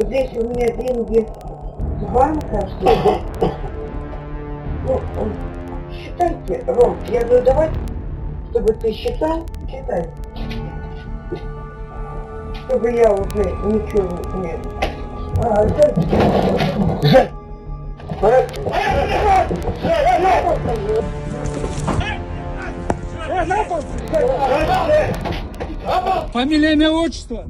здесь у меня деньги с банка. Ну, считайте, Ром, я говорю, давай, чтобы ты считай. Чтобы я уже ничего не... Фамилия, имя, отчество.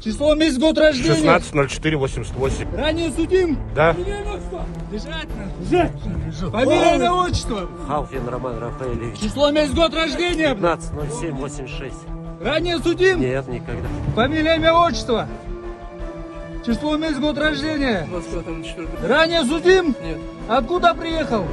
Число, месяц, год рождения. 16.04.88. Ранее судим. Да. Лежать. Фамилия, имя, отчество. Халфин Роман Рафаэлевич. Число, месяц, год рождения. 15.07.86. Ранее судим. Нет, никогда. Фамилия, имя, отчество. Число, месяц, год рождения. 25.04. Ранее судим. Нет. Откуда приехал?